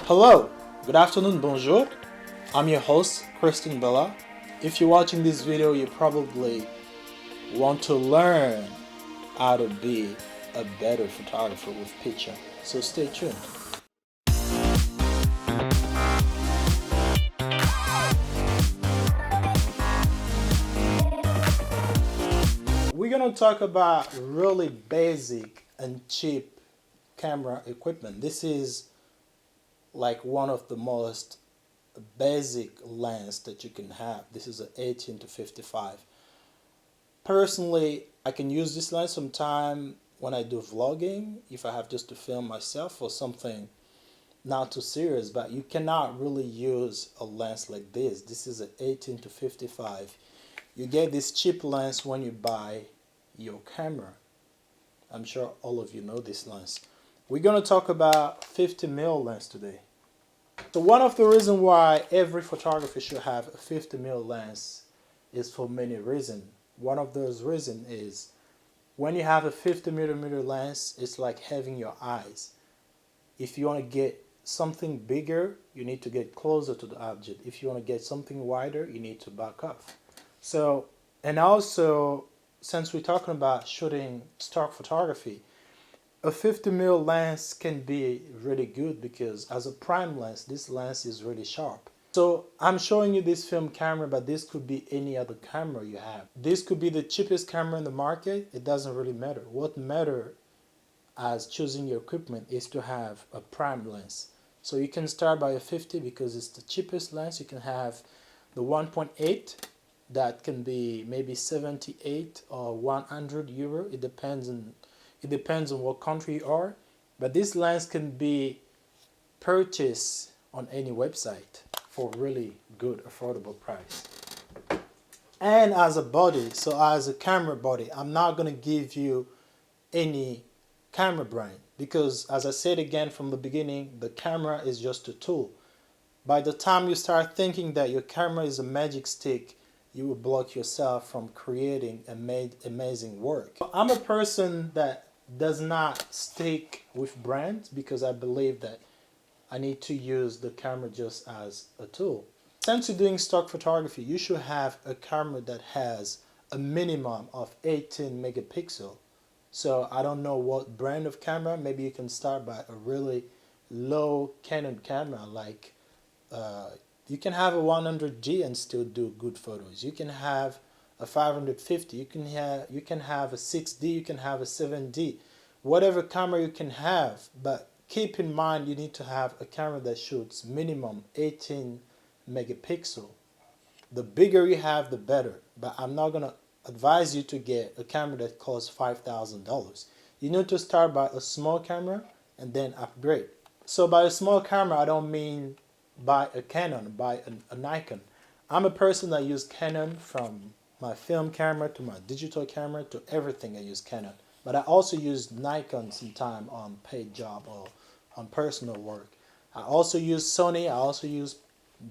Hello, good afternoon, bonjour. I'm your host, Christin Bela. If you're watching this video, you probably want to learn how to be a better photographer with PICHA. So stay tuned. We're gonna talk about really basic and cheap camera equipment. This is like one of the most basic lens that you can have. This is an 18 to 55. Personally, I can use this lens sometime when I do vlogging, if I have just to film myself or something not too serious, but you cannot really use a lens like this. This is an 18 to 55. You get this cheap lens when you buy your camera. I'm sure all of you know this lens. We're going to talk about 50mm lens today. So one of the reasons why every photographer should have a 50mm lens is for many reasons. One of those reasons is when you have a 50mm lens, it's like having your eyes. If you want to get something bigger, you need to get closer to the object. If you want to get something wider, you need to back off. So, and also, since we're talking about shooting stock photography, a 50mm lens can be really good because as a prime lens, this lens is really sharp. So I'm showing you this film camera, but this could be any other camera you have. This could be the cheapest camera in the market. It doesn't really matter. What matters as choosing your equipment is to have a prime lens. So you can start by a 50 because it's the cheapest lens. You can have the 1.8 that can be maybe 78 or 100 euro. It depends on what country you are. But this lens can be purchased on any website for really good affordable price. And as a body, so as a camera body, I'm not going to give you any camera brand because, as I said again from the beginning, the camera is just a tool. By the time you start thinking that your camera is a magic stick, you will block yourself from creating amazing work. I'm a person that does not stick with brands because I believe that I need to use the camera just as a tool. Since you're doing stock photography, you should have a camera that has a minimum of 18 megapixel. So I don't know what brand of camera. Maybe you can start by a really low Canon camera, like you can have a 100D and still do good photos. You can have a 550. You can have a 6D. You can have a 7D. Whatever camera you can have, but keep in mind you need to have a camera that shoots minimum 18 megapixel. The bigger you have, the better. But I'm not gonna advise you to get a camera that costs $5,000. You need to start by a small camera and then upgrade. So by a small camera, I don't mean buy a Canon, buy a Nikon. I'm a person that use Canon from my film camera to my digital camera to everything. I use Canon. But I also use Nikon sometime on paid job or on personal work. I also use Sony. I also use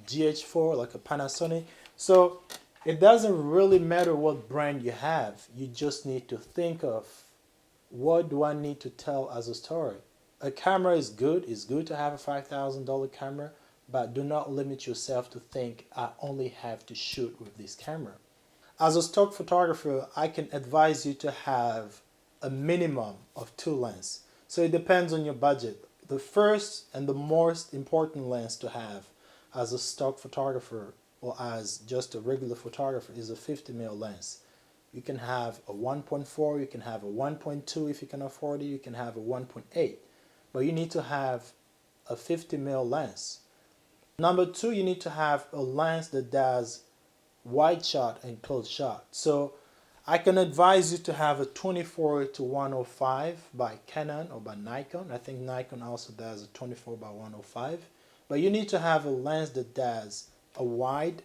GH4, like a Panasonic. So it doesn't really matter what brand you have. You just need to think of, what do I need to tell as a story? A camera is good. It's good to have a $5,000 camera, but do not limit yourself to think, I only have to shoot with this camera. As a stock photographer, I can advise you to have a minimum of 2 lenses. So it depends on your budget. The first and the most important lens to have as a stock photographer or as just a regular photographer is a 50mm lens. You can have a 1.4, you can have a 1.2 if you can afford it, you can have a 1.8. But you need to have a 50mm lens. Number 2, you need to have a lens that does wide shot and close shot. So I can advise you to have a 24 to 105 by Canon or by Nikon. I think Nikon also does a 24 by 105. But you need to have a lens that does a wide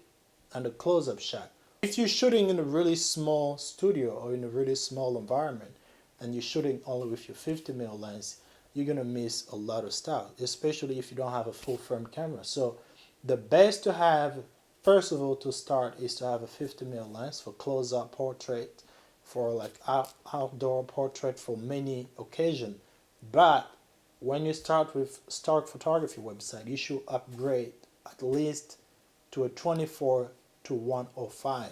and a close-up shot. If you're shooting in a really small studio or in a really small environment and you're shooting only with your 50mm lens, you're going to miss a lot of stuff, especially if you don't have a full frame camera. So the best to have, first of all, to start, is to have a 50mm lens for close-up portrait, for like outdoor portrait, for many occasions. But when you start with stock photography website, you should upgrade at least to a 24 to 105,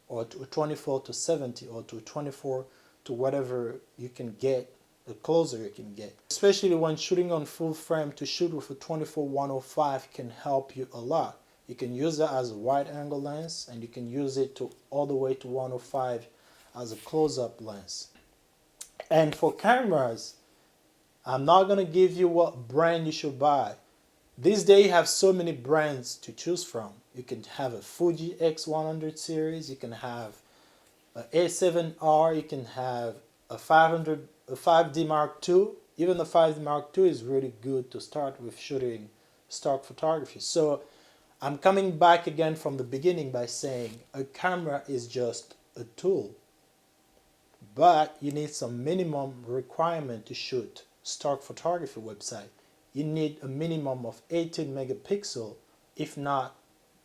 or to a 24 to 70, or to a 24 to whatever you can get, the closer you can get. Especially when shooting on full frame, to shoot with a 24-105 can help you a lot. You can use that as a wide angle lens, and you can use it to all the way to 105 as a close-up lens. And for cameras, I'm not going to give you what brand you should buy. These days you have so many brands to choose from. You can have a Fuji X100 series, you can have a A7R, you can have a 5D Mark II. Even the 5D Mark II is really good to start with shooting stock photography. So I'm coming back again from the beginning by saying a camera is just a tool, but you need some minimum requirement to shoot stock photography website. You need a minimum of 18 megapixel, if not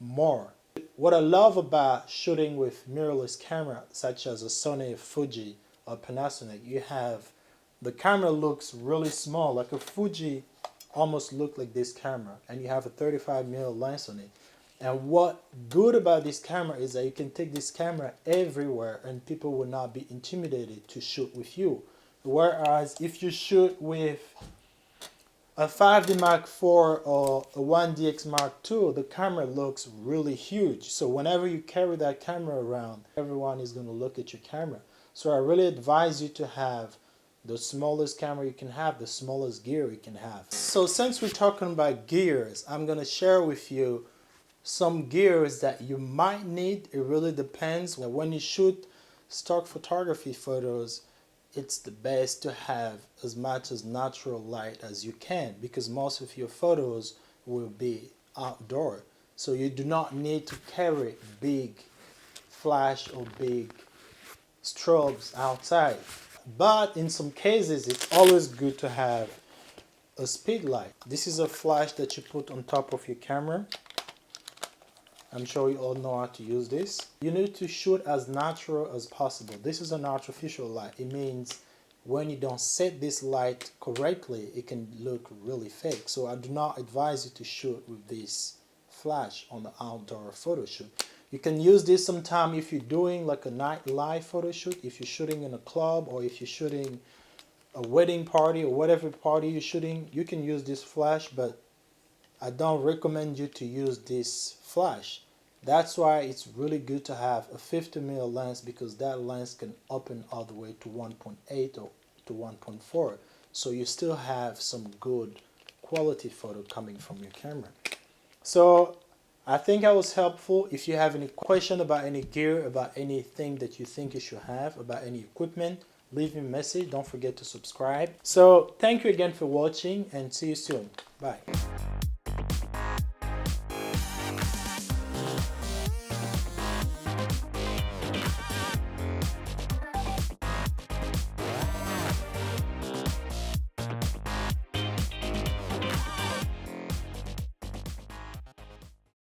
more. What I love about shooting with mirrorless camera, such as a Sony, Fuji, or Panasonic, you have the camera looks really small, like a Fuji almost look like this camera, and you have a 35mm lens on it. And what good about this camera is that you can take this camera everywhere and people will not be intimidated to shoot with you. Whereas if you shoot with a 5D Mark IV or a 1DX Mark II, the camera looks really huge. So whenever you carry that camera around, everyone is going to look at your camera. So I really advise you to have the smallest camera you can have, the smallest gear you can have. So since we're talking about gears, I'm going to share with you some gears that you might need. It really depends. When you shoot stock photography photos, it's the best to have as much as natural light as you can, because most of your photos will be outdoor. So you do not need to carry big flash or big strobes outside. But in some cases, it's always good to have a speed light. This is a flash that you put on top of your camera. I'm sure you all know how to use this. You need to shoot as natural as possible. This is an artificial light. It means when you don't set this light correctly, it can look really fake. So I do not advise you to shoot with this flash on the outdoor photo shoot. You can use this sometime if you're doing like a night live photo shoot, if you're shooting in a club, or if you're shooting a wedding party or whatever party you're shooting, you can use this flash, but I don't recommend you to use this flash. That's why it's really good to have a 50mm lens, because that lens can open all the way to 1.8 or to 1.4. So you still have some good quality photo coming from your camera. So I think I was helpful. If you have any question about any gear, about anything that you think you should have, about any equipment, leave me a message. Don't forget to subscribe. So thank you again for watching, and see you soon. Bye.